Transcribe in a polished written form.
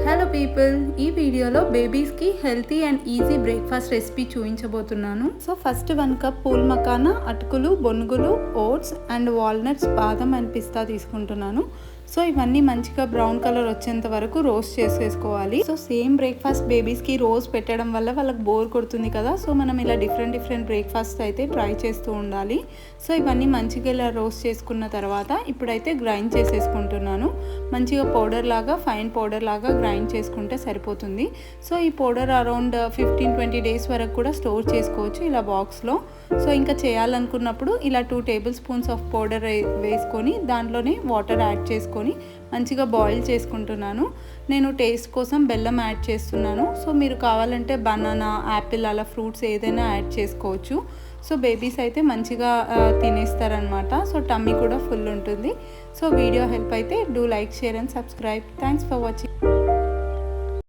Hello people, ఈ వీడియోలో బేబీస్కి healthy and easy breakfast recipe చూపించబోతున్నాను. So first 1 cup phool makhana, అటుకులు, బొనుగులు, ఓట్స్ అండ్ వాల్నట్స్, బాదం అండ్ పిస్తా తీసుకుంటున్నాను. సో ఇవన్నీ మంచిగా బ్రౌన్ కలర్ వచ్చేంత వరకు రోస్ట్ చేసేసుకోవాలి. సో సేమ్ బ్రేక్ఫాస్ట్ బేబీస్కి రోజు పెట్టడం వల్ల వాళ్ళకి బోర్ కొడుతుంది కదా. సో మనం ఇలా డిఫరెంట్ బ్రేక్ఫాస్ట్ అయితే ట్రై చేస్తూ ఉండాలి. సో ఇవన్నీ మంచిగా ఇలా రోస్ట్ చేసుకున్న తర్వాత ఇప్పుడైతే గ్రైండ్ చేసేసుకుంటున్నాను. మంచిగా పౌడర్ లాగా, ఫైన్ పౌడర్ లాగా గ్రైండ్ చేసుకుంటే సరిపోతుంది. సో ఈ పౌడర్ అరౌండ్ 15-20 డేస్ వరకు కూడా స్టోర్ చేసుకోవచ్చు ఇలా బాక్స్లో. సో ఇంకా చేయాలనుకున్నప్పుడు ఇలా 2 టేబుల్ స్పూన్స్ ఆఫ్ పౌడర్ వేసుకొని దాంట్లోనే వాటర్ యాడ్ చేసుకొని మంచిగా బాయిల్ చేసుకుంటున్నాను. నేను టేస్ట్ కోసం బెల్లం యాడ్ చేస్తున్నాను. సో మీరు కావాలంటే బనానా, యాపిల్ అలా ఫ్రూట్స్ ఏదైనా యాడ్ చేసుకోవచ్చు. సో బేబీస్ అయితే మంచిగా తినేస్తారనమాట. సో టమ్మీ కూడా ఫుల్ ఉంటుంది. సో వీడియో హెల్ప్ అయితే do like, share and subscribe. Thanks for watching.